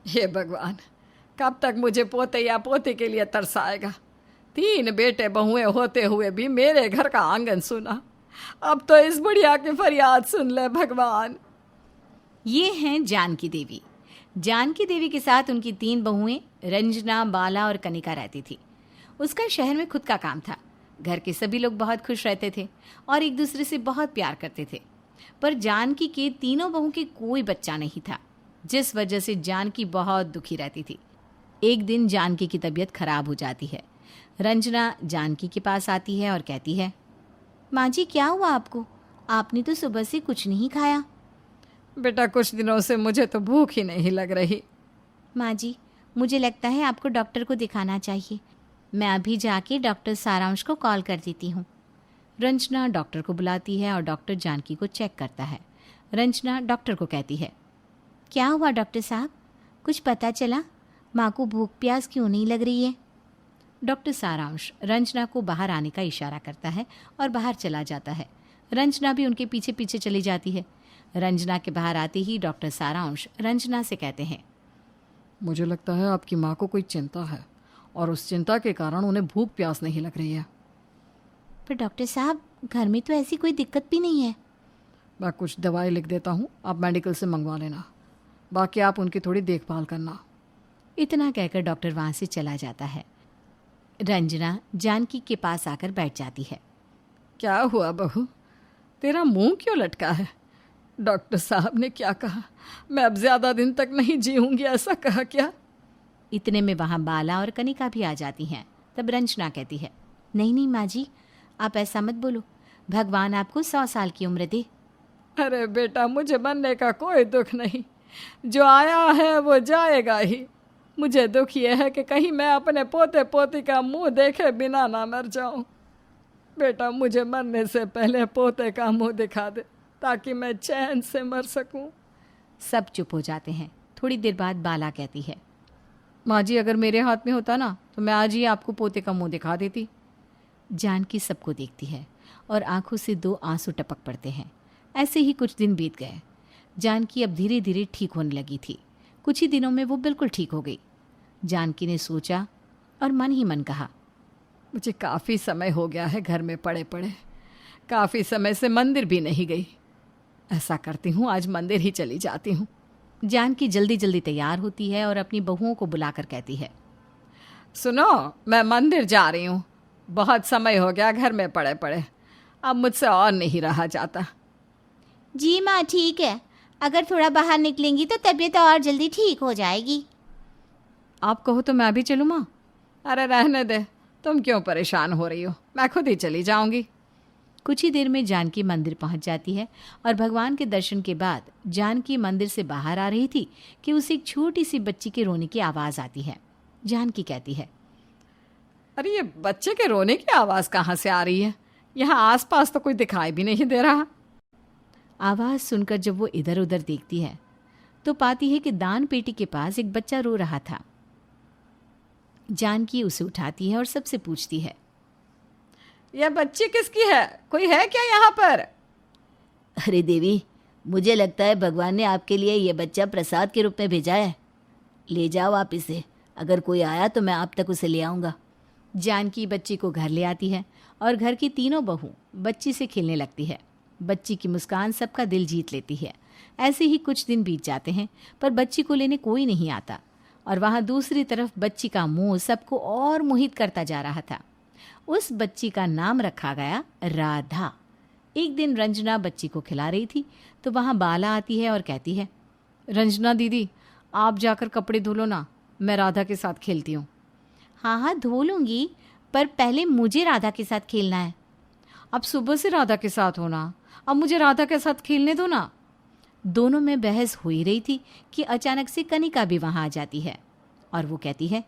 हे भगवान, कब तक मुझे पोते या पोती के लिए तरसाएगा। 3 बेटे बहुएं होते हुए भी मेरे घर का आंगन सुना। अब तो इस बुढ़िया की फरियाद सुन ले भगवान। ये हैं जानकी देवी। जानकी देवी के साथ उनकी 3 बहुएं रंजना, बाला और कनिका रहती थी। उसका शहर में खुद का काम था। घर के सभी लोग बहुत खुश रहते थे और एक दूसरे से बहुत प्यार करते थे। पर जानकी के तीनों बहू के कोई बच्चा नहीं था, जिस वजह से जानकी बहुत दुखी रहती थी। एक दिन जानकी की तबीयत खराब हो जाती है। रंजना जानकी के पास आती है और कहती है, माँ जी क्या हुआ आपको? आपने तो सुबह से कुछ नहीं खाया। बेटा, कुछ दिनों से मुझे तो भूख ही नहीं लग रही। माँ जी, मुझे लगता है आपको डॉक्टर को दिखाना चाहिए। मैं अभी जाके डॉक्टर सारांश को कॉल कर देती हूँ। रंजना डॉक्टर को बुलाती है और डॉक्टर जानकी को चेक करता है। रंजना डॉक्टर को कहती है, क्या हुआ डॉक्टर साहब? कुछ पता चला? माँ को भूख प्यास क्यों नहीं लग रही है? डॉक्टर सारांश रंजना को बाहर आने का इशारा करता है और बाहर चला जाता है। रंजना भी उनके पीछे पीछे चली जाती है। रंजना के बाहर आते ही डॉक्टर सारांश रंजना से कहते हैं, मुझे लगता है आपकी माँ को कोई चिंता है और उस चिंता के कारण उन्हें भूख प्यास नहीं लग रही है। पर डॉक्टर साहब, घर में तो ऐसी कोई दिक्कत भी नहीं है। मैं कुछ दवाई लिख देता हूँ, आप मेडिकल से मंगवा लेना। बाकी आप उनकी थोड़ी देखभाल करना। इतना कहकर डॉक्टर वहाँ से चला जाता है। रंजना जानकी के पास आकर बैठ जाती है। क्या हुआ बहू, तेरा मुंह क्यों लटका है? डॉक्टर साहब ने क्या कहा? मैं अब ज़्यादा दिन तक नहीं जीऊँगी, ऐसा कहा क्या? इतने में वहाँ बाला और कनिका भी आ जाती हैं। तब रंजना कहती है, नहीं नहीं माँ जी, आप ऐसा मत बोलो। भगवान आपको 100 साल की उम्र दे। अरे बेटा, मुझे मरने का कोई दुख नहीं। जो आया है वो जाएगा ही। मुझे दुख ये है कि कहीं मैं अपने पोते पोती का मुंह देखे बिना ना मर जाऊं। बेटा, मुझे मरने से पहले पोते का मुंह दिखा दे ताकि मैं चैन से मर सकूं। सब चुप हो जाते हैं। थोड़ी देर बाद बाला कहती है, माँ जी, अगर मेरे हाथ में होता ना तो मैं आज ही आपको पोते का मुंह दिखा देती। जानकी सबको देखती है और आंखों से 2 आंसू टपक पड़ते हैं। ऐसे ही कुछ दिन बीत गए। जानकी अब धीरे धीरे ठीक होने लगी थी। कुछ ही दिनों में वो बिल्कुल ठीक हो गई। जानकी ने सोचा और मन ही मन कहा, मुझे काफ़ी समय हो गया है घर में पड़े पड़े। काफ़ी समय से मंदिर भी नहीं गई। ऐसा करती हूँ, आज मंदिर ही चली जाती हूँ। जानकी जल्दी जल्दी तैयार होती है और अपनी बहुओं को बुलाकर कहती है, सुनो, मैं मंदिर जा रही हूँ। बहुत समय हो गया घर में पड़े पड़े, अब मुझसे और नहीं रहा जाता। जी माँ ठीक है, अगर थोड़ा बाहर निकलेंगी तो तबीयत और जल्दी ठीक हो जाएगी। आप कहो तो मैं भी चलूँ माँ? अरे रहने दे, तुम क्यों परेशान हो रही हो, मैं खुद ही चली जाऊंगी। कुछ ही देर में जानकी मंदिर पहुंच जाती है और भगवान के दर्शन के बाद जानकी मंदिर से बाहर आ रही थी कि उसे एक छोटी सी बच्ची के रोने की आवाज़ आती है। जानकी कहती है, अरे ये बच्चे के रोने की आवाज़ कहाँ से आ रही है? यहाँ आसपास तो कोई दिखाई भी नहीं दे रहा। आवाज़ सुनकर जब वो इधर उधर देखती है तो पाती है कि दान पेटी के पास एक बच्चा रो रहा था। जानकी उसे उठाती है और सबसे पूछती है, यह बच्ची किसकी है? कोई है क्या यहाँ पर? अरे देवी, मुझे लगता है भगवान ने आपके लिए ये बच्चा प्रसाद के रूप में भेजा है। ले जाओ आप इसे, अगर कोई आया तो मैं आप तक उसे ले आऊँगा। जानकी बच्ची को घर ले आती है और घर की तीनों बहू बच्ची से खेलने लगती है। बच्ची की मुस्कान सबका दिल जीत लेती है। ऐसे ही कुछ दिन बीत जाते हैं, पर बच्ची को लेने कोई नहीं आता और वहाँ दूसरी तरफ बच्ची का मुंह सबको और मोहित करता जा रहा था। उस बच्ची का नाम रखा गया राधा। एक दिन रंजना बच्ची को खिला रही थी तो वहाँ बाला आती है और कहती है, रंजना दीदी, आप जाकर कपड़े धो लो ना, मैं राधा के साथ खेलती हूँ। हाँ हाँ धो लूँगी, पर पहले मुझे राधा के साथ खेलना है। अब सुबह से राधा के साथ होना, अब मुझे राधा के साथ खेलने दो ना। दोनों में बहस हो ही रही थी कि अचानक से कनिका भी वहाँ आ जाती है और वो कहती है,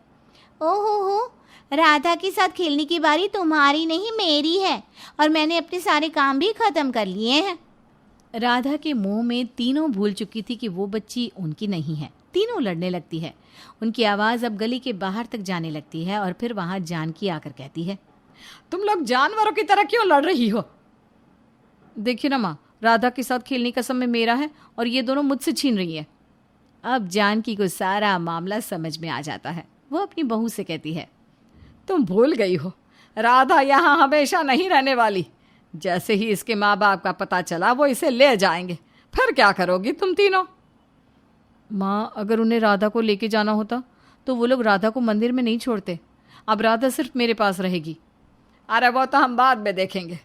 ओहो, राधा के साथ खेलने की बारी तुम्हारी नहीं मेरी है और मैंने अपने सारे काम भी खत्म कर लिए हैं। राधा के मुंह में तीनों भूल चुकी थी कि वो बच्ची उनकी नहीं है। तीनों लड़ने लगती है। उनकी आवाज़ अब गली के बाहर तक जाने लगती है और फिर वहाँ जानकी आकर कहती है, तुम लोग जानवरों की तरह क्यों लड़ रही हो? देखिए ना माँ, राधा के साथ खेलने का समय मेरा है और ये दोनों मुझसे छीन रही है। अब जानकी को सारा मामला समझ में आ जाता है। वो अपनी बहू से कहती है, तुम भूल गई हो, राधा यहाँ हमेशा नहीं रहने वाली। जैसे ही इसके माँ बाप का पता चला वो इसे ले जाएंगे, फिर क्या करोगी तुम तीनों? माँ, अगर उन्हें राधा को लेके जाना होता तो वो लोग राधा को मंदिर में नहीं छोड़ते। अब राधा सिर्फ मेरे पास रहेगी। अरे वो तो हम बाद में देखेंगे,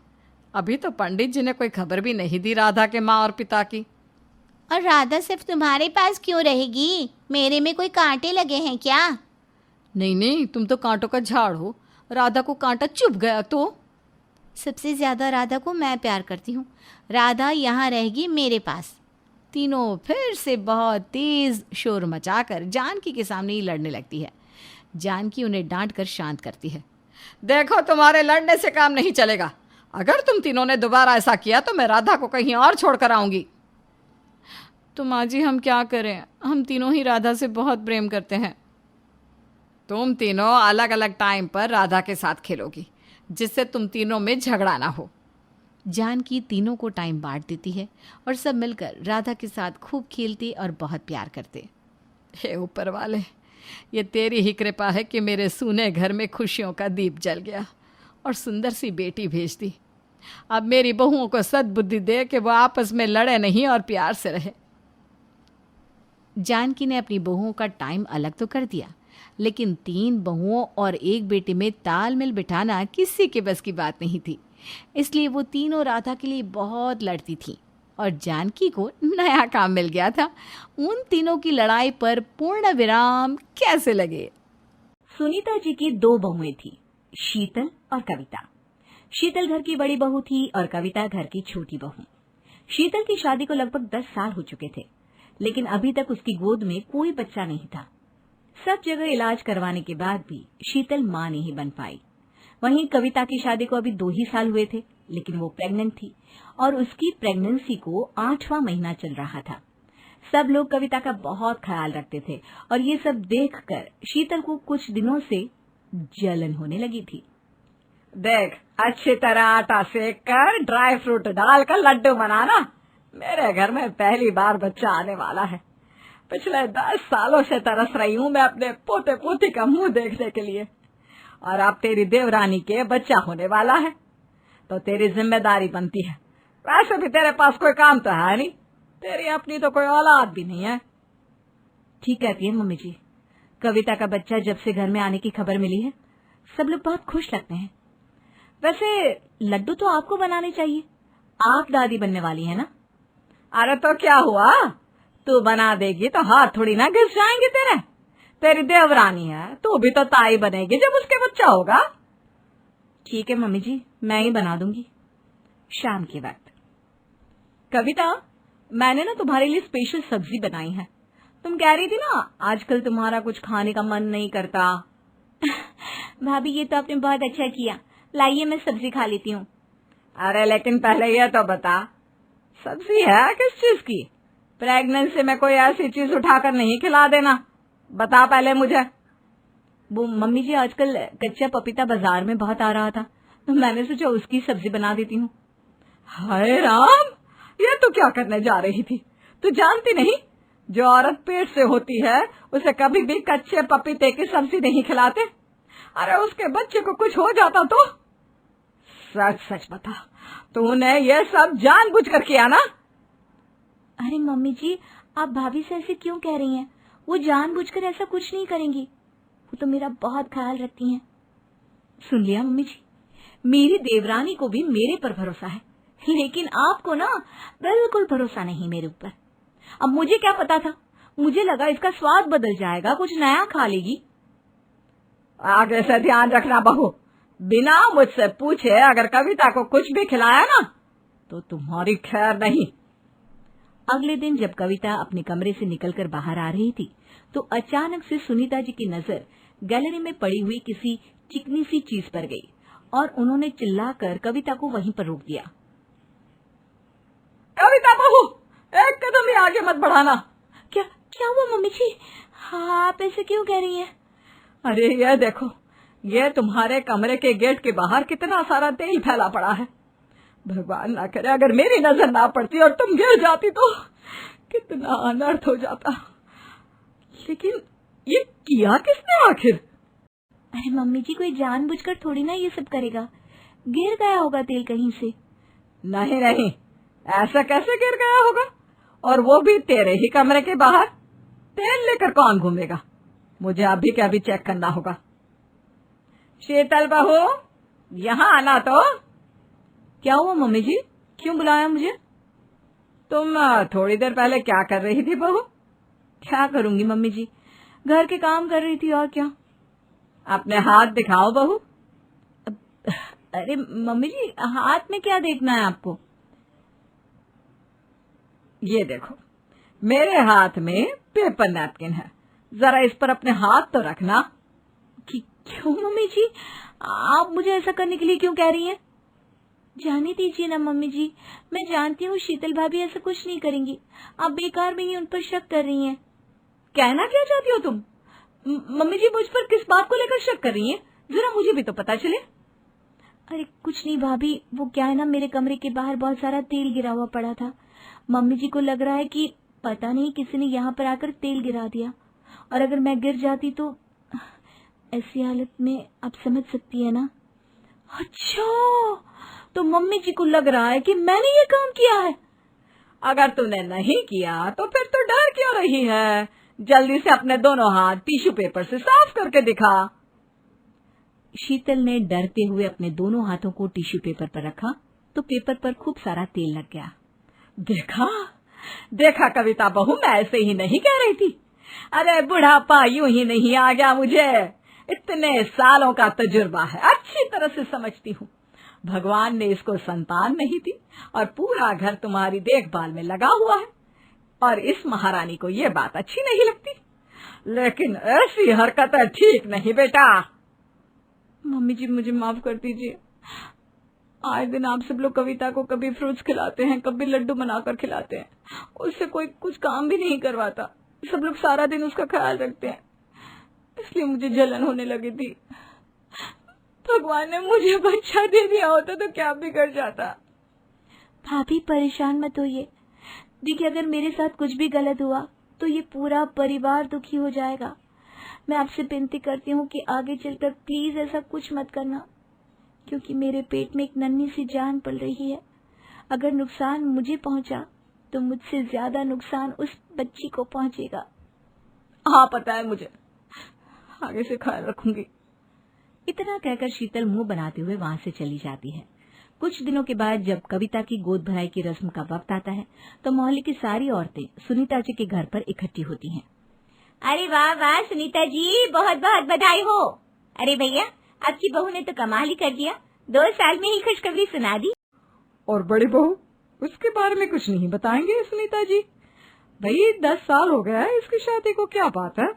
अभी तो पंडित जी ने कोई खबर भी नहीं दी राधा के माँ और पिता की। और राधा सिर्फ तुम्हारे पास क्यों रहेगी? मेरे में कोई कांटे लगे हैं क्या? नहीं नहीं, तुम तो कांटों का झाड़ हो। राधा को कांटा चुभ गया तो? सबसे ज्यादा राधा को मैं प्यार करती हूँ। राधा यहाँ रहेगी मेरे पास। तीनों फिर से बहुत तेज शोर मचाकर जानकी के सामने ही लड़ने लगती है। जानकी उन्हें डांट कर शांत करती है। देखो, तुम्हारे लड़ने से काम नहीं चलेगा। अगर तुम तीनों ने दोबारा ऐसा किया तो मैं राधा को कहीं और छोड़ कर आऊंगी। तो माँ जी, हम क्या करें? हम तीनों ही राधा से बहुत प्रेम करते हैं। तुम तीनों अलग अलग टाइम पर राधा के साथ खेलोगी, जिससे तुम तीनों में झगड़ा ना हो। जानकी तीनों को टाइम बांट देती है और सब मिलकर राधा के साथ खूब खेलते और बहुत प्यार करते। हे ऊपर वाले, ये तेरी ही कृपा है कि मेरे सूने घर में खुशियों का दीप जल गया और सुंदर सी बेटी भेज दी। अब मेरी बहुओं को सद्बुद्धि दे कि वो आपस में लड़े नहीं और प्यार से रहे। जानकी ने अपनी बहुओं का टाइम अलग तो कर दिया, लेकिन 3 बहुओं और एक बेटे में तालमेल बिठाना किसी के बस की बात नहीं थी। इसलिए वो तीनों राधा के लिए बहुत लड़ती थी और जानकी को नया काम मिल गया था। उन तीनों की लड़ाई पर पूर्ण विराम कैसे लगे? सुनीता जी की 2 बहुएं थी, शीतल और कविता। शीतल घर की बड़ी बहू थी और कविता घर की छोटी बहू। शीतल की शादी को लगभग 10 साल हो चुके थे, लेकिन अभी तक उसकी गोद में कोई बच्चा नहीं था। सब जगह इलाज करवाने के बाद भी शीतल मां नहीं बन पाई। वहीं कविता की शादी को अभी 2 ही साल हुए थे, लेकिन वो प्रेग्नेंट थी और उसकी प्रेगनेंसी को 8वां महीना चल रहा था। सब लोग कविता का बहुत ख्याल रखते थे और ये सब देखकर शीतल को कुछ दिनों से जलन होने लगी थी। देख, अच्छी तरह आटा सेक कर ड्राई फ्रूट डालकर लड्डू बनाना। मेरे घर में पहली बार बच्चा आने वाला है। पिछले 10 सालों से तरस रही हूँ मैं अपने पोते पोती का मुंह देखने के लिए, और अब तेरी देवरानी के बच्चा होने वाला है तो तेरी जिम्मेदारी बनती है। वैसे भी तेरे पास कोई काम तो है नहीं, तेरी अपनी तो कोई औलाद भी नहीं है। ठीक कहती है मम्मी जी। कविता का बच्चा जब से घर में आने की खबर मिली है, सब लोग बहुत खुश लगते हैं। वैसे लड्डू तो आपको बनाने चाहिए, आप दादी बनने वाली है ना? अरे तो क्या हुआ, तू बना देगी तो हाथ थोड़ी ना घिस जाएंगे तेरे। तेरी देवरानी है, तू भी तो ताई बनेगी जब उसके बच्चा होगा। ठीक है मम्मी जी, मैं ही बना दूंगी। शाम के वक्त, कविता, मैंने ना तुम्हारे लिए स्पेशल सब्जी बनाई है। तुम कह रही थी ना आजकल तुम्हारा कुछ खाने का मन नहीं करता। भाभी, ये तो आपने बहुत अच्छा किया। लाइए, मैं सब्जी खा लेती हूँ। अरे लेकिन पहले ये तो बता, सब्जी है किस चीज की? प्रेगनेंसी में कोई ऐसी चीज उठाकर नहीं खिला देना, बता पहले मुझे। वो मम्मी जी, आजकल कच्चा पपीता बाजार में बहुत आ रहा था, तो मैंने सोचा उसकी सब्जी बना देती हूँ। हाय राम, ये तू क्या करने जा रही थी? तू जानती नहीं, जो औरत पेट से होती है उसे कभी भी कच्चे पपीते की सब्जी नहीं खिलाते। अरे उसके बच्चे को कुछ हो जाता तो? सच सच बता, तूने ये सब जानबूझकर किया ना? अरे मम्मी जी, आप भाभी से ऐसे क्यों कह रही हैं? वो जानबूझकर ऐसा कुछ नहीं करेंगी, वो तो मेरा बहुत ख्याल रखती हैं। सुन लिया मम्मी जी, मेरी देवरानी को भी मेरे पर भरोसा है, लेकिन आपको ना बिल्कुल भरोसा नहीं मेरे ऊपर। अब मुझे क्या पता था, मुझे लगा इसका स्वाद बदल जाएगा, कुछ नया खा लेगी। आगे से ध्यान रखना बहू, बिना मुझसे पूछे अगर कविता को कुछ भी खिलाया ना तो तुम्हारी खैर नहीं। अगले दिन जब कविता अपने कमरे से निकलकर बाहर आ रही थी, तो अचानक से सुनीता जी की नजर गैलरी में पड़ी हुई किसी चिकनी सी चीज पर गई और उन्होंने चिल्लाकर कविता को वहीं पर रोक दिया। कविता बहू, एक कदम भी आगे मत बढ़ाना। क्या क्या हुआ मम्मी जी? हाँ, आप ऐसे क्यों कह रही हैं? अरे ये देखो, ये तुम्हारे कमरे के गेट के बाहर कितना सारा तेल फैला पड़ा है। भगवान ना करे अगर मेरी नजर ना पड़ती और तुम गिर जाती तो कितना अनर्थ हो जाता। लेकिन ये किया किसने आखिर? अरे मम्मी जी, कोई जानबूझकर थोड़ी ना ये सब करेगा। गिर गया होगा तेल कहीं से। नहीं नहीं, ऐसा कैसे गिर गया होगा, और वो भी तेरे ही कमरे के बाहर? तेल लेकर कौन घूमेगा? मुझे अभी के अभी चेक करना होगा। शीतल बहू, यहाँ आना तो। क्या हुआ मम्मी जी, क्यों बुलाया मुझे? तुम थोड़ी देर पहले क्या कर रही थी बहू? क्या करूंगी मम्मी जी, घर के काम कर रही थी, और क्या। अपने हाथ दिखाओ बहू। अरे मम्मी जी, हाथ में क्या देखना है आपको? ये देखो, मेरे हाथ में पेपर नैपकिन है, जरा इस पर अपने हाथ तो रखना। क्यों मम्मी जी, आप मुझे ऐसा करने के लिए क्यों कह रही हैं? जाने दीजिए ना मम्मी जी, मैं जानती हूँ शीतल भाभी ऐसा कुछ नहीं करेंगी। आप बेकार में ही उन पर शक कर रही हैं। कहना क्या चाहती हो तुम? मम्मी जी, मुझ पर किस बात को लेकर शक कर रही हैं? जरा मुझे भी तो पता चले। अरे कुछ नहीं भाभी, वो क्या है ना, मेरे कमरे के बाहर बहुत सारा तेल गिरा हुआ पड़ा था। मम्मी जी को लग रहा है कि पता नहीं किसी ने यहाँ पर आकर तेल गिरा दिया, और अगर मैं गिर जाती तो ऐसी हालत में आप समझ सकती है ना। अच्छा, तो मम्मी जी को लग रहा है कि मैंने ये काम किया है। अगर तूने नहीं किया तो फिर तो डर क्यों रही है? जल्दी से अपने दोनों हाथ टिश्यू पेपर से साफ करके दिखा। शीतल ने डरते हुए अपने दोनों हाथों को टिश्यू पेपर पर रखा तो पेपर पर खूब सारा तेल लग गया। देखा देखा कविता बहू, मैं ऐसे ही नहीं कह रही थी। अरे बुढ़ापा यूं ही नहीं आ गया मुझे, इतने सालों का तजुर्बा है, अच्छी तरह से समझती हूँ। भगवान ने इसको संतान नहीं दी और पूरा घर तुम्हारी देखभाल में लगा हुआ है, और इस महारानी को ये बात अच्छी नहीं लगती। लेकिन ऐसी हरकतें ठीक नहीं बेटा। मम्मी जी, मुझे माफ कर दीजिए। आए दिन आप सब लोग कविता को कभी फ्रूट्स खिलाते हैं, कभी लड्डू बनाकर खिलाते हैं, उससे कोई कुछ काम भी नहीं करवाता। सब लोग सारा दिन उसका ख्याल रखते हैं, इसलिए मुझे जलन होने लगी थी। भगवान ने मुझे बच्चा दे दिया होता तो क्या बिगड़ जाता। भाभी परेशान मत होइए, देखिए अगर मेरे साथ कुछ भी गलत हुआ तो ये पूरा परिवार दुखी हो जाएगा। मैं आपसे विनती करती हूँ कि आगे चलकर प्लीज ऐसा कुछ मत करना, क्योंकि मेरे पेट में एक नन्ही सी जान पल रही है। अगर नुकसान मुझे पहुंचा तो मुझसे ज्यादा नुकसान उस बच्ची को पहुंचेगा। हाँ पता है मुझे, आगे से ख्याल रखूंगी। इतना कहकर शीतल मुंह बनाते हुए वहां से चली जाती है। कुछ दिनों के बाद जब कविता की गोद भराई की रस्म का वक्त आता है तो मोहल्ले की सारी औरतें सुनीता जी के घर पर इकट्ठी होती हैं। अरे वाह वाह सुनीता जी, बहुत बहुत बधाई हो। अरे भैया, आपकी बहू ने तो कमाल ही कर दिया, 2 साल में ही खुशखबरी सुना दी। और बड़ी बहू, उसके बारे में कुछ नहीं बताएंगे सुनीता जी? भाई 10 साल हो गया है इसकी शादी को, क्या बात है?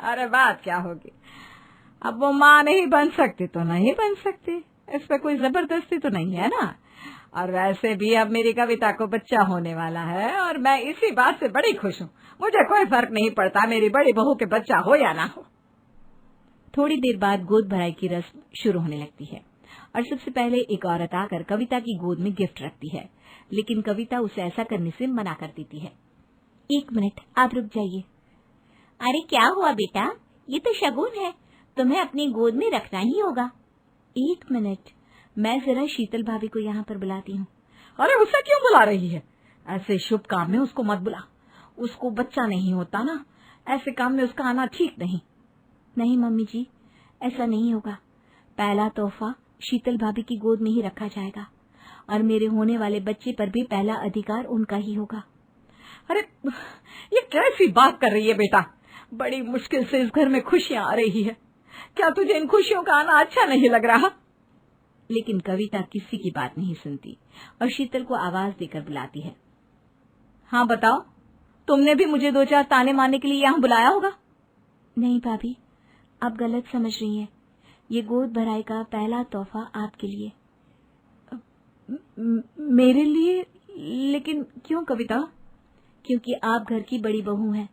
अरे बात क्या होगी, अब वो माँ नहीं बन सकती तो नहीं बन सकती, इस पे कोई जबरदस्ती तो नहीं है ना। और वैसे भी अब मेरी कविता को बच्चा होने वाला है और मैं इसी बात से बड़ी खुश हूँ। मुझे कोई फर्क नहीं पड़ता मेरी बड़ी बहू के बच्चा हो या ना हो। थोड़ी देर बाद गोद भराई की रस्म शुरू होने लगती है और सबसे पहले एक औरत आकर कविता की गोद में गिफ्ट रखती है, लेकिन कविता उसे ऐसा करने से मना कर देती है। 1 मिनट, आप रुक जाइए। अरे क्या हुआ बेटा, ये तो शगुन है, तुम्हें अपनी गोद में रखना ही होगा। 1 मिनट, मैं जरा शीतल भाभी को यहाँ पर बुलाती हूँ। अरे उसे क्यों बुला रही है? ऐसे शुभ काम में उसको मत बुला, उसको बच्चा नहीं होता ना, ऐसे काम में उसका आना ठीक नहीं। नहीं मम्मी जी, ऐसा नहीं होगा। पहला तोहफा शीतल भाभी की गोद में ही रखा जाएगा और मेरे होने वाले बच्चे पर भी पहला अधिकार उनका ही होगा। अरे ये कैसी बात कर रही है बेटा? बड़ी मुश्किल से इस घर में खुशियां आ रही है, क्या तुझे इन खुशियों का आना अच्छा नहीं लग रहा? लेकिन कविता किसी की बात नहीं सुनती और शीतल को आवाज देकर बुलाती है। हाँ बताओ, तुमने भी मुझे 2-4 ताने मारने के लिए यहाँ बुलाया होगा? नहीं भाभी, आप गलत समझ रही हैं। ये गोद भराई का पहला तोहफा आपके लिए। मेरे लिए? लेकिन क्यों कविता? क्योंकि आप घर की बड़ी बहू हैं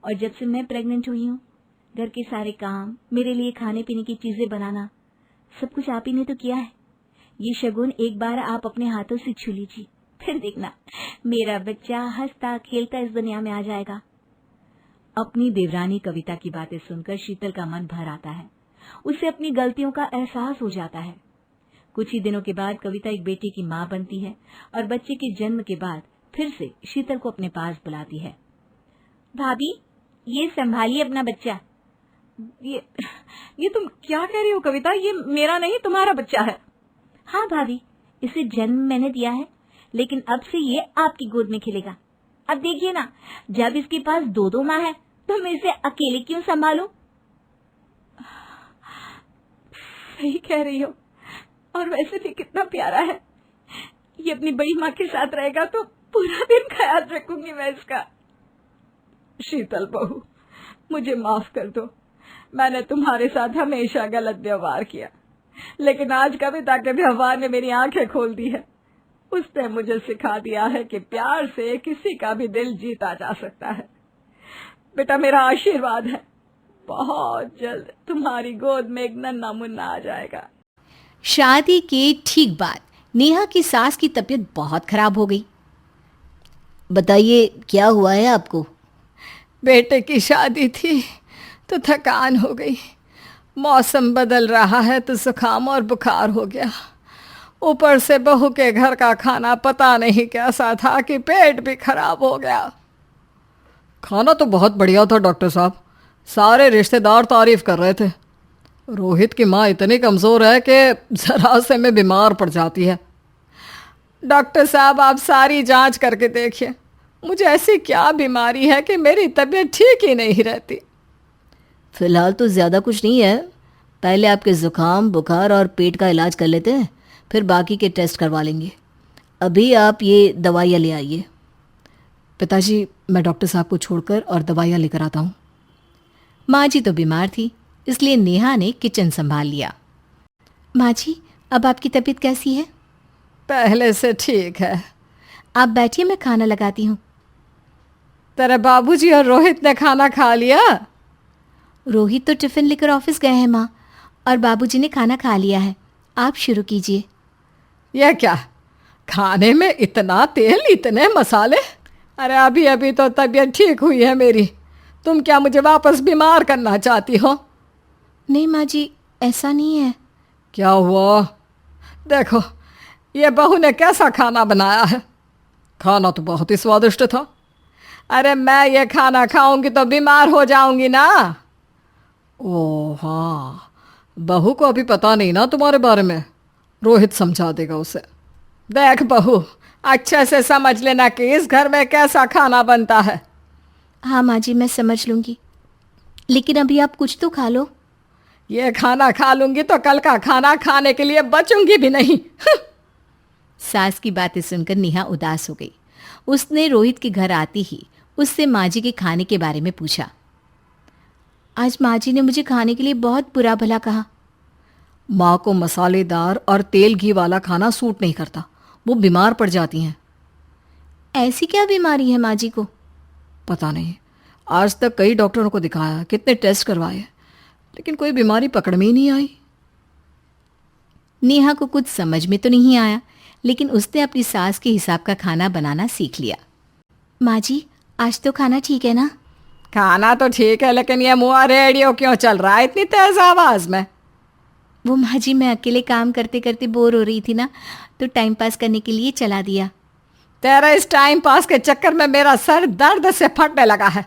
और जब से मैं प्रेग्नेंट हुई हूँ, घर के सारे काम, मेरे लिए खाने पीने की चीजें बनाना, सब कुछ आप ही ने तो किया है। ये शगुन एक बार आप अपने हाथों से छू लीजिए, फिर देखना मेरा बच्चा हंसता खेलता इस दुनिया में आ जाएगा। अपनी देवरानी कविता की बातें सुनकर शीतल का मन भर आता है। उसे अपनी गलतियों का एहसास हो जाता है। कुछ ही दिनों के बाद कविता एक बेटे की मां बनती है और बच्चे के जन्म के बाद फिर से शीतल को अपने पास बुलाती है। भाभी, ये संभालिए अपना बच्चा। ये तुम क्या कह रही हो कविता? ये मेरा नहीं, तुम्हारा बच्चा है। हाँ भाभी, इसे जन्म मैंने दिया है, लेकिन अब से ये आपकी गोद में खेलेगा। अब देखिए ना, जब इसके पास दो दो माँ है तो मैं इसे अकेले क्यों संभालूं? सही कह रही हो, और वैसे भी कितना प्यारा है। ये अपनी बड़ी माँ के साथ रहेगा तो पूरा दिन ख्याल रखूंगी मैं इसका। शीतल बहू, मुझे माफ कर दो। मैंने तुम्हारे साथ हमेशा गलत व्यवहार किया, लेकिन आज कविता के व्यवहार ने मेरी आंखें खोल दी है। उसने मुझे सिखा दिया है कि प्यार से किसी का भी दिल जीता जा सकता है। बेटा, मेरा आशीर्वाद है, बहुत जल्द तुम्हारी गोद में एक नन्हा मुन्ना आ जाएगा। शादी के ठीक बाद नेहा की सास की तबीयत बहुत खराब हो गई। बताइए, क्या हुआ है आपको? बेटे की शादी थी तो थकान हो गई। मौसम बदल रहा है तो जुकाम और बुखार हो गया। ऊपर से बहू के घर का खाना पता नहीं कैसा था कि पेट भी खराब हो गया। खाना तो बहुत बढ़िया था डॉक्टर साहब, सारे रिश्तेदार तारीफ कर रहे थे। रोहित की माँ इतनी कमज़ोर है कि ज़रा से में बीमार पड़ जाती है। डॉक्टर साहब, आप सारी जांच करके देखिए, मुझे ऐसी क्या बीमारी है कि मेरी तबीयत ठीक ही नहीं रहती। फिलहाल तो ज़्यादा कुछ नहीं है, पहले आपके ज़ुकाम, बुखार और पेट का इलाज कर लेते हैं, फिर बाकी के टेस्ट करवा लेंगे। अभी आप ये दवाइयाँ ले आइए। पिताजी, मैं डॉक्टर साहब को छोड़कर और दवाइयाँ लेकर आता हूँ। माँ जी तो बीमार थी, इसलिए नेहा ने किचन संभाल लिया। माँ जी, अब आपकी तबीयत कैसी है? पहले से ठीक है। आप बैठिए, मैं खाना लगाती हूँ। तेरे बाबूजी और रोहित ने खाना खा लिया? रोहित तो टिफ़िन लेकर ऑफिस गए हैं माँ, और बाबूजी ने खाना खा लिया है। आप शुरू कीजिए। यह क्या, खाने में इतना तेल, इतने मसाले? अरे अभी अभी तो तबीयत ठीक हुई है मेरी, तुम क्या मुझे वापस बीमार करना चाहती हो? नहीं माँ जी, ऐसा नहीं है। क्या हुआ? देखो, ये बहू ने कैसा खाना बनाया है। खाना तो बहुत ही स्वादिष्ट था। अरे मैं ये खाना खाऊंगी तो बीमार हो जाऊंगी ना। ओह हाँ, बहू को अभी पता नहीं ना तुम्हारे बारे में, रोहित समझा देगा उसे। देख बहू, अच्छे से समझ लेना कि इस घर में कैसा खाना बनता है। हाँ माँ जी, मैं समझ लूँगी, लेकिन अभी आप कुछ तो खा लो। ये खाना खा लूंगी तो कल का खाना खाने के लिए बचूंगी भी नहीं। सास की बातें सुनकर नेहा उदास हो गई। उसने रोहित के घर आते ही उससे माँ जी के खाने के बारे में पूछा। आज माँ जी ने मुझे खाने के लिए बहुत बुरा भला कहा। माँ को मसालेदार और तेल घी वाला खाना सूट नहीं करता, वो बीमार पड़ जाती हैं। ऐसी क्या बीमारी है माँ जी को? पता नहीं, आज तक कई डॉक्टरों को दिखाया, कितने टेस्ट करवाए, लेकिन कोई बीमारी पकड़ में ही नहीं आई। नेहा को कुछ समझ में तो नहीं आया, लेकिन उसने अपनी सास के हिसाब का खाना बनाना सीख लिया। माँ जी, आज तो खाना ठीक है ना? खाना तो ठीक है, लेकिन ये मुआ रेडियो क्यों चल रहा है इतनी तेज आवाज में? वो माँ जी, मैं अकेले काम करते करते बोर हो रही थी ना, तो टाइम पास करने के लिए चला दिया। तेरा इस टाइम पास के चक्कर में मेरा सर दर्द से फटने लगा है।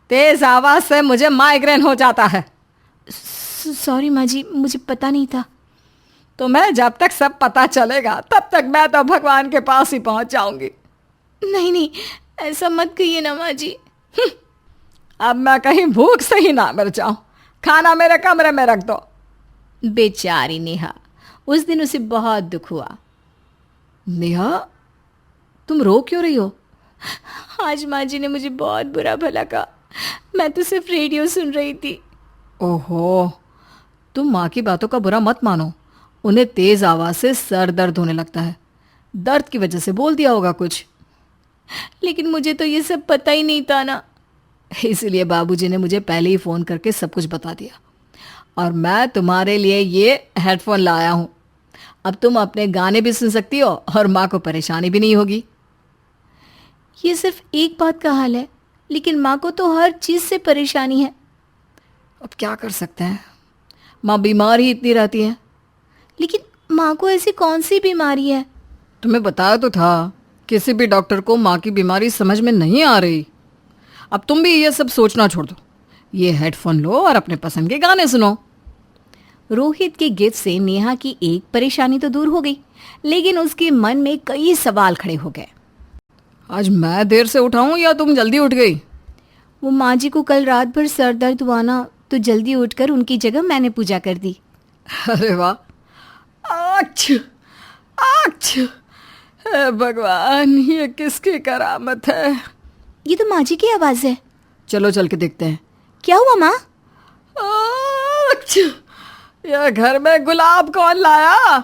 तेज आवाज से मुझे माइग्रेन हो जाता है। सॉरी माँ जी, मुझे पता नहीं था। तुम्हें जब तक सब पता चलेगा तब तक मैं तो भगवान के पास ही पहुंच जाऊंगी। नहीं नहीं, ऐसा मत कहिए ना माँ जी। अब मैं कहीं भूख से ही ना मर जाऊं। खाना मेरे कमरे में रख दो। बेचारी नेहा, उस दिन उसे बहुत दुख हुआ। नेहा, तुम रो क्यों रही हो? आज माँ जी ने मुझे बहुत बुरा भला कहा, मैं तो सिर्फ रेडियो सुन रही थी। ओहो, तुम माँ की बातों का बुरा मत मानो, उन्हें तेज आवाज से सर दर्द होने लगता है, दर्द की वजह से बोल दिया होगा कुछ। लेकिन मुझे तो ये सब पता ही नहीं था ना। इसलिए बाबूजी ने मुझे पहले ही फ़ोन करके सब कुछ बता दिया, और मैं तुम्हारे लिए ये हेडफोन लाया हूँ। अब तुम अपने गाने भी सुन सकती हो और माँ को परेशानी भी नहीं होगी। ये सिर्फ एक बात का हाल है, लेकिन माँ को तो हर चीज़ से परेशानी है। अब क्या कर सकते हैं, माँ बीमार ही इतनी रहती है। लेकिन माँ को ऐसी कौन सी बीमारी है? तुम्हें बताया तो था, किसी भी डॉक्टर को माँ की बीमारी समझ में नहीं आ रही। अब तुम भी ये सब सोचना छोड़ दो, ये हेडफोन लो और अपने पसंद के गाने सुनो। रोहित के गिफ्ट से नेहा की एक परेशानी तो दूर हो गई, लेकिन उसके मन में कई सवाल खड़े हो गए। आज मैं देर से उठाऊं या तुम जल्दी उठ गई? वो माँ जी को कल रात भर सर दर्द हुआ ना, तो जल्दी उठकर उनकी जगह मैंने पूजा कर दी। अरे वाह, आछ आछ, हे भगवान, ये किसकी करामत है? ये तो माँ जी की आवाज़ है। चलो चल के देखते हैं। क्या हुआ माँ? आछ, यह घर में गुलाब कौन लाया?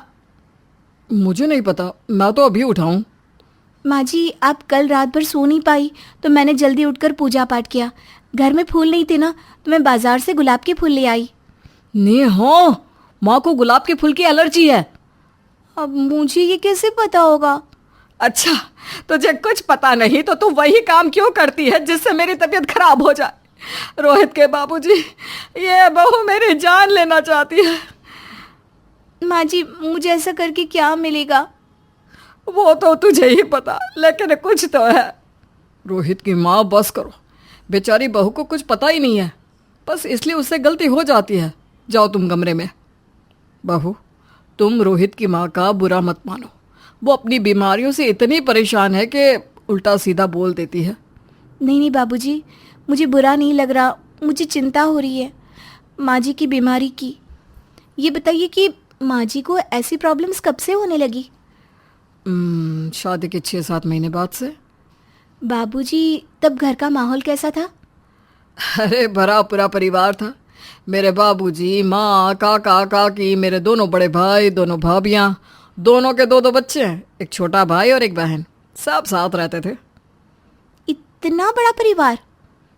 मुझे नहीं पता, मैं तो अभी उठाऊं। माँ जी, आप कल रात भर सो नहीं पाई तो मैंने जल्दी उठकर पूजा पाठ किया। घर में फूल नहीं थे ना, तो मैं बाजार से गुलाब के फूल ले आई। नेहा, माँ को गुलाब के फूल की एलर्जी है। अब मुझे ये कैसे पता होगा? अच्छा, तुझे कुछ पता नहीं तो तू वही काम क्यों करती है जिससे मेरी तबीयत खराब हो जाए? रोहित के बाबूजी, ये बहू मेरी जान लेना चाहती है। माँ जी, मुझे ऐसा करके क्या मिलेगा? वो तो तुझे ही पता, लेकिन कुछ तो है। रोहित की माँ, बस करो, बेचारी बहू को कुछ पता ही नहीं है, बस इसलिए उससे गलती हो जाती है। जाओ तुम कमरे में। बहू, तुम रोहित की माँ का बुरा मत मानो, वो अपनी बीमारियों से इतनी परेशान है कि उल्टा सीधा बोल देती है। नहीं नहीं बाबूजी, मुझे बुरा नहीं लग रहा, मुझे चिंता हो रही है माँ जी की बीमारी की। ये बताइए कि माँ जी को ऐसी प्रॉब्लम्स कब से होने लगी? शादी के 6-7 महीने बाद से। बाबूजी, तब घर का माहौल कैसा था? अरे भरा पूरा परिवार था। मेरे बाबूजी, माँ, काका, काकी, मेरे दोनों बड़े भाई, दोनों भाभियाँ, दोनों के 2-2 बच्चे हैं, एक छोटा भाई और एक बहन, सब साथ रहते थे। इतना बड़ा परिवार?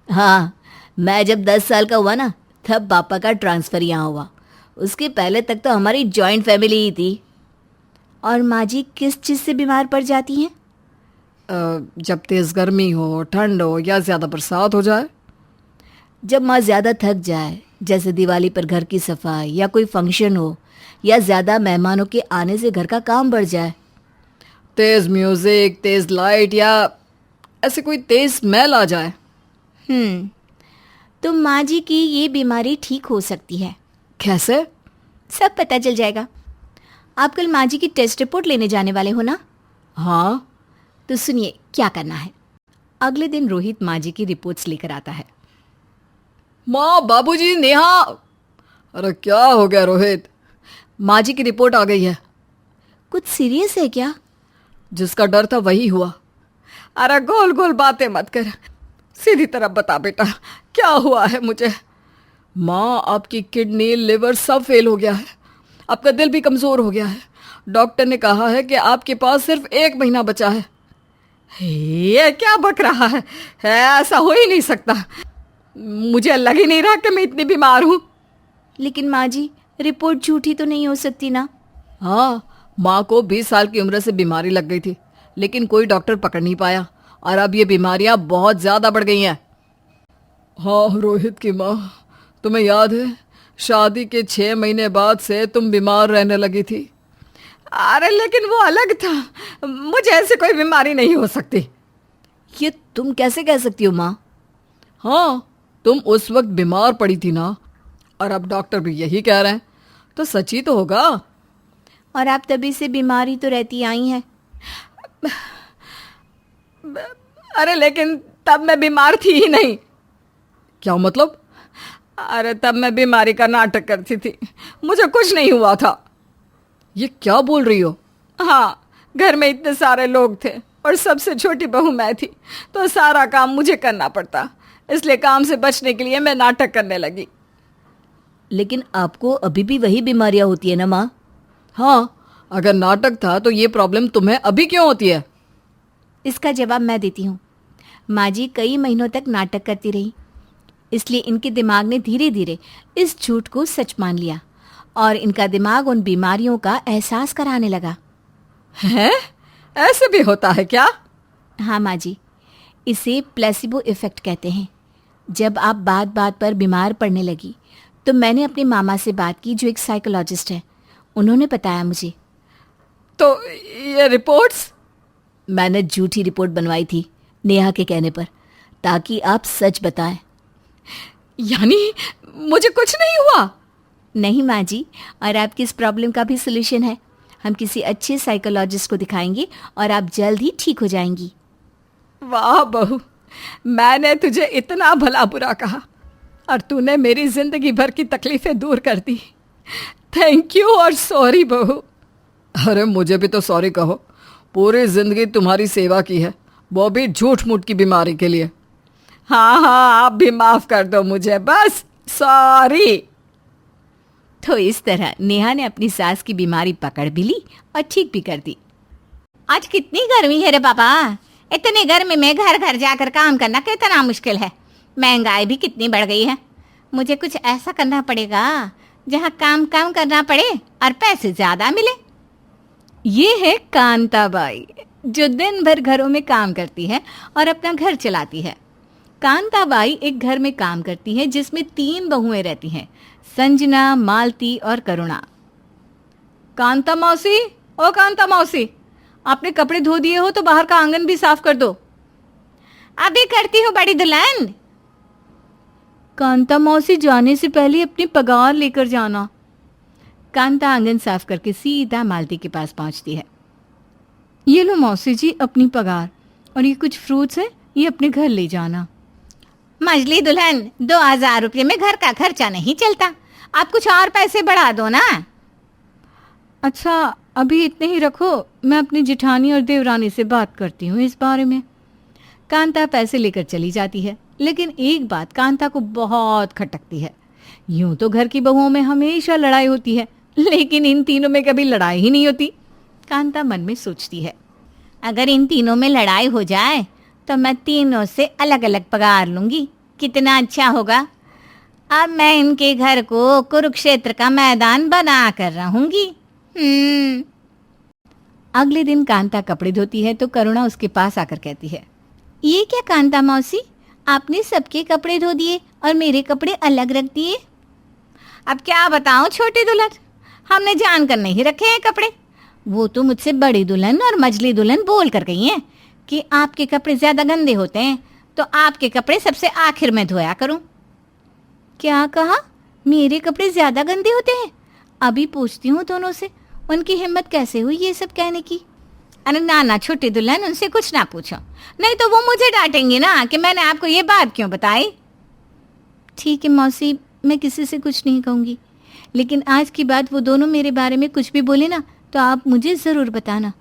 हाँ, मैं जब 10 साल का हुआ ना, तब पापा का ट्रांसफ़र यहाँ हुआ। उसके पहले तक तो हमारी जॉइंट फैमिली ही थी। और माँ जी किस चीज़ से बीमार पड़ जाती हैं? जब तेज़ गर्मी हो, ठंड हो या ज़्यादा बरसात हो जाए। जब माँ ज़्यादा थक जाए, जैसे दिवाली पर घर की सफाई या कोई फंक्शन हो, या ज़्यादा मेहमानों के आने से घर का काम बढ़ जाए। तेज़ म्यूज़िक, तेज़ लाइट या ऐसे कोई तेज़ स्मेल आ जाए। तो माँ जी की ये बीमारी ठीक हो सकती है। कैसे? सब पता चल जाएगा। आप कल माँ जी की टेस्ट रिपोर्ट लेने जाने वाले हो ना? हाँ। तो सुनिए क्या करना है। अगले दिन रोहित माँ जी की रिपोर्ट्स लेकर आता है। माँ, बाबूजी, नेहा। अरे क्या हो गया रोहित? माँ जी की रिपोर्ट आ गई है। कुछ सीरियस है क्या? जिसका डर था वही हुआ। अरे गोल गोल बातें मत कर, सीधी तरफ बता बेटा, क्या हुआ है मुझे? माँ, आपकी किडनी, लिवर सब फेल हो गया है, आपका दिल भी कमज़ोर हो गया है। डॉक्टर ने कहा है कि आपके पास सिर्फ 1 महीना बचा है। ये क्या बक रहा है? ऐसा हो ही नहीं सकता। मुझे लग ही नहीं रहा कि मैं इतनी बीमार हूँ। लेकिन माँ जी, रिपोर्ट झूठी तो नहीं हो सकती ना? हाँ, माँ को 20 साल की उम्र से बीमारी लग गई थी, लेकिन कोई डॉक्टर पकड़ नहीं पाया और अब ये बीमारियां बहुत ज़्यादा बढ़ गई हैं। हाँ रोहित की माँ, तुम्हें याद है शादी के 6 महीने बाद से तुम बीमार रहने लगी थी। अरे लेकिन वो अलग था, मुझे ऐसी कोई बीमारी नहीं हो सकती। ये तुम कैसे कह सकती हो माँ? हाँ, तुम उस वक्त बीमार पड़ी थी ना, और अब डॉक्टर भी यही कह रहे हैं, तो सच ही तो होगा। और आप तभी से बीमारी तो रहती आई हैं। अरे लेकिन तब मैं बीमार थी ही नहीं। क्या मतलब? अरे तब मैं बीमारी का नाटक करती थी, मुझे कुछ नहीं हुआ था। ये क्या बोल रही हो? हाँ, घर में इतने सारे लोग थे और सबसे छोटी बहू मैं थी, तो सारा काम मुझे करना पड़ता, इसलिए काम से बचने के लिए मैं नाटक करने लगी। लेकिन आपको अभी भी वही बीमारियां होती है ना माँ? हाँ, अगर नाटक था तो ये प्रॉब्लम तुम्हें अभी क्यों होती है? इसका जवाब मैं देती हूँ। माँ जी कई महीनों तक नाटक करती रही, इसलिए इनके दिमाग ने धीरे धीरे इस झूठ को सच मान लिया और इनका दिमाग उन बीमारियों का एहसास कराने लगा। हैं? ऐसे भी होता है क्या? हाँ माँ जी, इसे प्लेसिबो इफ़ेक्ट कहते हैं। जब आप बात बात पर बीमार पड़ने लगी तो मैंने अपने मामा से बात की, जो एक साइकोलॉजिस्ट है। उन्होंने बताया मुझे। तो ये रिपोर्ट्स? मैंने झूठी रिपोर्ट बनवाई थी नेहा के कहने पर, ताकि आप सच बताएं। यानी मुझे कुछ नहीं हुआ? नहीं माँ जी, और आपकी इस प्रॉब्लम का भी सोल्यूशन है। हम किसी अच्छे साइकोलॉजिस्ट को दिखाएंगे और आप जल्द ही ठीक हो जाएंगी। वाह बहू, मैंने तुझे इतना भला बुरा कहा और तूने मेरी जिंदगी भर की तकलीफें दूर कर दी। थैंक यू और सॉरी बहू। अरे मुझे भी तो सॉरी कहो, पूरी जिंदगी तुम्हारी सेवा की है, वो भी झूठ मूठ की बीमारी के लिए। हाँ हाँ, आप भी माफ कर दो मुझे, बस सॉरी। तो इस तरह नेहा ने अपनी सास की बीमारी पकड़ भी ली और ठीक भी कर दी। आज कितनी गर्मी है रे पापा, इतनी गर्मी में घर घर जाकर काम करना कितना मुश्किल है। महंगाई भी कितनी बढ़ गई है। मुझे कुछ ऐसा करना पड़ेगा जहाँ काम कम करना पड़े और पैसे ज्यादा मिले। ये है कांताबाई, जो दिन भर घरों में काम करती है और अपना घर चलाती है। कांताबाई एक घर में काम करती है जिसमें 3 बहुएं रहती हैं, संजना, मालती और करुणा। कांता मौसी, ओ कांता मौसी, आपने कपड़े धो दिए हो तो बाहर का आंगन भी साफ कर दो। अभी करती हूँ बड़ी दुल्हन। कांता मौसी, जाने से पहले अपनी पगार लेकर जाना। कांता आंगन साफ करके सीधा मालती के पास पहुंचती है। ये लो मौसी जी अपनी पगार, और ये कुछ फ्रूट्स हैं, ये अपने घर ले जाना। मजली दुल्हन, 2000 रुपये में घर का खर्चा नहीं चलता, आप कुछ और पैसे बढ़ा दो ना। अच्छा, अभी इतने ही रखो, मैं अपनी जिठानी और देवरानी से बात करती हूँ इस बारे में। कांता पैसे लेकर चली जाती है, लेकिन एक बात कांता को बहुत खटकती है। यूं तो घर की बहुओं में हमेशा लड़ाई होती है, लेकिन इन तीनों में कभी लड़ाई ही नहीं होती। कांता मन में सोचती है, अगर इन तीनों में लड़ाई हो जाए तो मैं तीनों से अलग अलग पगार लूंगी, कितना अच्छा होगा। अब मैं इनके घर को कुरुक्षेत्र का मैदान बना कर रहूंगी। अगले दिन कांता कपड़े धोती है तो करुणा उसके पास आकर कहती है, ये क्या कांता मौसी, आपने सबके कपड़े धो दिए और मेरे कपड़े अलग रख दिए। अब क्या बताऊं छोटी दुल्हन, हमने जानकर नहीं रखे हैं कपड़े। वो तो मुझसे बड़ी दुल्हन और मझली दुल्हन बोल कर गई हैं कि आपके कपड़े ज्यादा गंदे होते हैं, तो आपके कपड़े सबसे आखिर में धोया करूं। क्या कहा? मेरे कपड़े ज्यादा गंदे होते हैं? अभी पूछती हूँ दोनों से, उनकी हिम्मत कैसे हुई ये सब कहने की। अरे ना छोटी दुल्हन, उनसे कुछ ना पूछो, नहीं तो वो मुझे डांटेंगी ना कि मैंने आपको ये बात क्यों बताई। ठीक है मौसी, मैं किसी से कुछ नहीं कहूँगी, लेकिन आज की बात वो दोनों मेरे बारे में कुछ भी बोले ना तो आप मुझे ज़रूर बताना।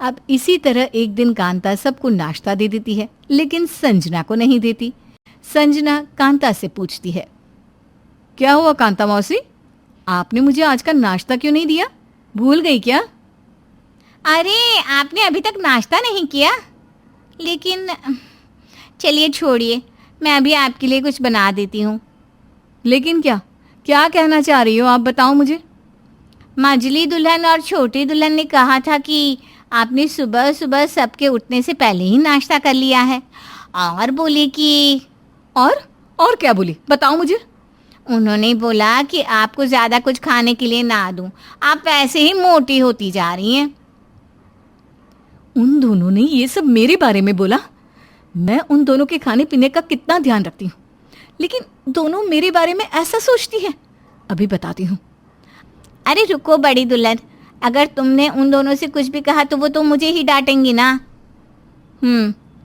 अब इसी तरह एक दिन कांता सबको नाश्ता दे देती है, लेकिन संजना को नहीं देती। संजना कांता से पूछती है, क्या हुआ कांता मौसी, आपने मुझे आज का नाश्ता क्यों नहीं दिया? भूल गई क्या? अरे आपने अभी तक नाश्ता नहीं किया? लेकिन चलिए छोड़िए, मैं अभी आपके लिए कुछ बना देती हूँ। लेकिन क्या क्या कहना चाह रही हो आप, बताओ मुझे। मझली दुल्हन और छोटी दुल्हन ने कहा था कि आपने सुबह सुबह सबके उठने से पहले ही नाश्ता कर लिया है, और बोली कि और क्या बोली, बताओ मुझे। उन्होंने बोला कि आपको ज़्यादा कुछ खाने के लिए ना दूं, आप वैसे ही मोटी होती जा रही हैं। उन दोनों ने ये सब मेरे बारे में बोला? मैं उन दोनों के खाने पीने का कितना ध्यान रखती हूँ, लेकिन दोनों मेरे बारे में ऐसा सोचती है। अभी बताती हूँ। अरे रुको बड़ी दुल्हन, अगर तुमने उन दोनों से कुछ भी कहा तो वो तो मुझे ही डांटेंगी ना।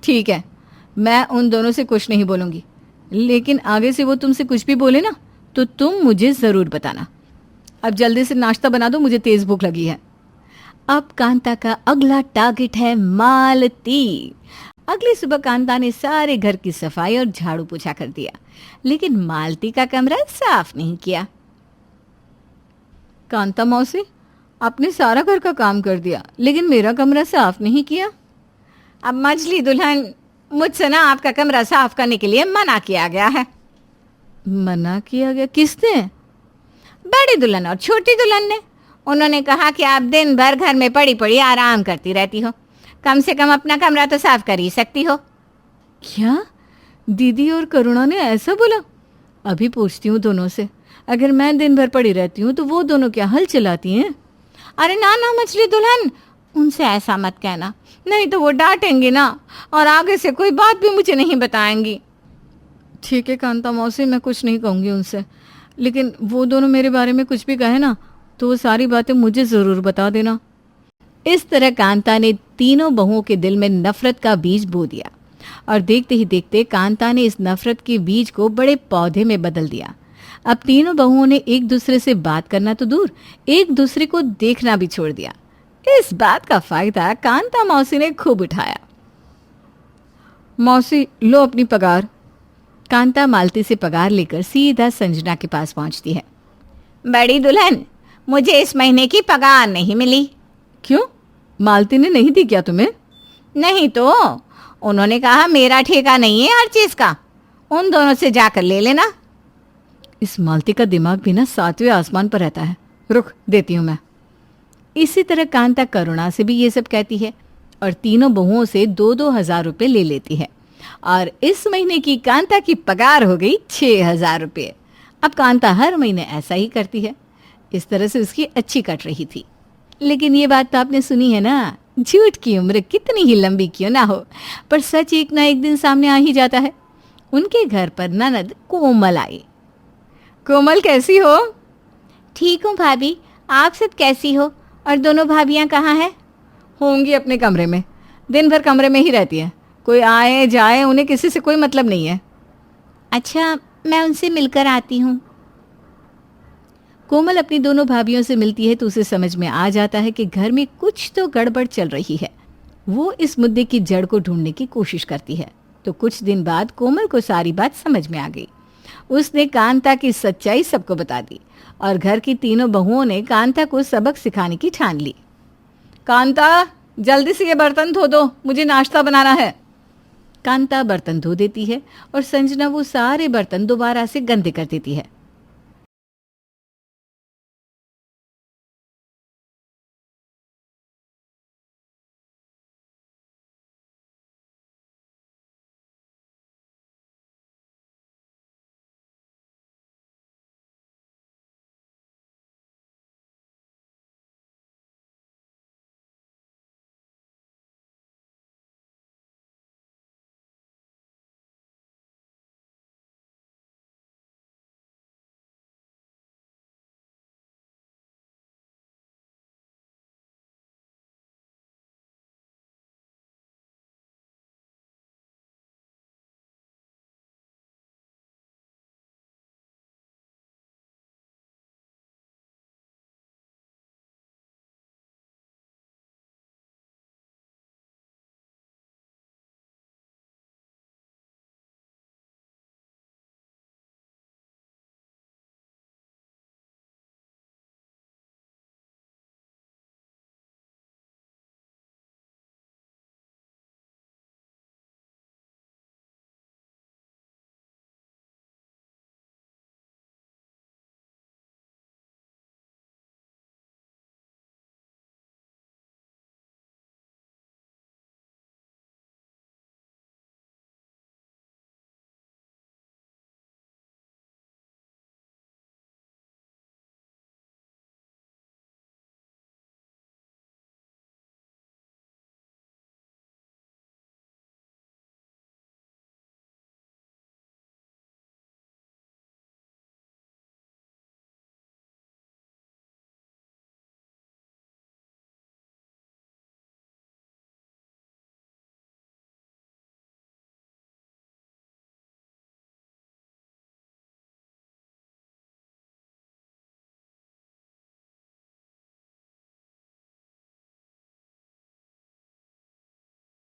ठीक है, मैं उन दोनों से कुछ नहीं बोलूँगी, लेकिन आगे से वो तुमसे कुछ भी बोले ना तो तुम मुझे ज़रूर बताना। अब जल्दी से नाश्ता बना दो, मुझे तेज़ भूख लगी है। अब कांता का अगला टारगेट है मालती। अगली सुबह कांता ने सारे घर की सफाई और झाड़ू पोछा कर दिया, लेकिन मालती का कमरा साफ नहीं किया। कांता मौसी, आपने सारा घर का काम कर दिया, लेकिन मेरा कमरा साफ नहीं किया। अब मझली दुल्हन, मुझसे ना आपका कमरा साफ करने के लिए मना किया गया है। मना किया गया? किसने? बड़ी दुल्हन और छोटी दुल्हन ने। उन्होंने कहा कि आप दिन भर घर में पड़ी पड़ी आराम करती रहती हो, कम से कम अपना कमरा तो साफ कर ही सकती हो। क्या? दीदी और करुणा ने ऐसा बोला? अभी पूछती हूँ दोनों से। अगर मैं दिन भर पड़ी रहती हूँ तो वो दोनों क्या हल चलाती हैं? अरे ना ना मछली दुल्हन, उनसे ऐसा मत कहना, नहीं तो वो डांटेंगी ना और आगे से कोई बात भी मुझे नहीं बताएंगी। ठीक है कांता मौसी, मैं कुछ नहीं कहूँगी उनसे, लेकिन वो दोनों मेरे बारे में कुछ भी कहे ना तो वो सारी बातें मुझे ज़रूर बता देना। इस तरह कांता ने तीनों बहुओं के दिल में नफरत का बीज बो दिया और देखते ही देखते कांता ने इस नफरत के बीज को बड़े पौधे में बदल दिया। अब तीनों बहुओं ने एक दूसरे से बात करना तो दूर, एक दूसरे को देखना भी छोड़ दिया। इस बात का फायदा कांता मौसी ने खूब उठाया। मौसी लो अपनी पगार। कांता मालती से पगार लेकर सीधा संजना के पास पहुंचती है। बड़ी दुल्हन, मुझे इस महीने की पगार नहीं मिली। क्यों? मालती ने नहीं दी क्या तुम्हें? नहीं तो, उन्होंने कहा मेरा ठेका नहीं है हर चीज का, उन दोनों से जाकर ले लेना। इस मालती का दिमाग भी ना 7वें आसमान पर रहता है। रुक, देती हूं मैं। इसी तरह कांता करुणा से भी ये सब कहती है और तीनों बहुओं से 2-2 हजार रुपये ले लेती है और इस महीने की कांता की पगार हो गई 6,000 रुपये। अब कांता हर महीने ऐसा ही करती है। इस तरह से उसकी अच्छी कट रही थी। लेकिन ये बात तो आपने सुनी है ना, झूठ की उम्र कितनी ही लंबी क्यों ना हो, पर सच एक ना एक दिन सामने आ ही जाता है। उनके घर पर ननद कोमल आई। कोमल कैसी हो? ठीक हूँ भाभी, आप सब कैसी हो? और दोनों भाभियाँ कहाँ हैं? होंगी अपने कमरे में, दिन भर कमरे में ही रहती है। कोई आए जाए उन्हें किसी से कोई मतलब नहीं है। अच्छा, मैं उनसे मिलकर आती हूँ। कोमल अपनी दोनों भाभियों से मिलती है तो उसे समझ में आ जाता है कि घर में कुछ तो गड़बड़ चल रही है। वो इस मुद्दे की जड़ को ढूंढने की कोशिश करती है तो कुछ दिन बाद कोमल को सारी बात समझ में आ गई। उसने कांता की सच्चाई सबको बता दी और घर की तीनों बहुओं ने कांता को सबक सिखाने की ठान ली। कांता, जल्दी से ये बर्तन धो दो, मुझे नाश्ता बनाना है। कांता बर्तन धो देती है और संजना वो सारे बर्तन दोबारा से गंदे कर देती है।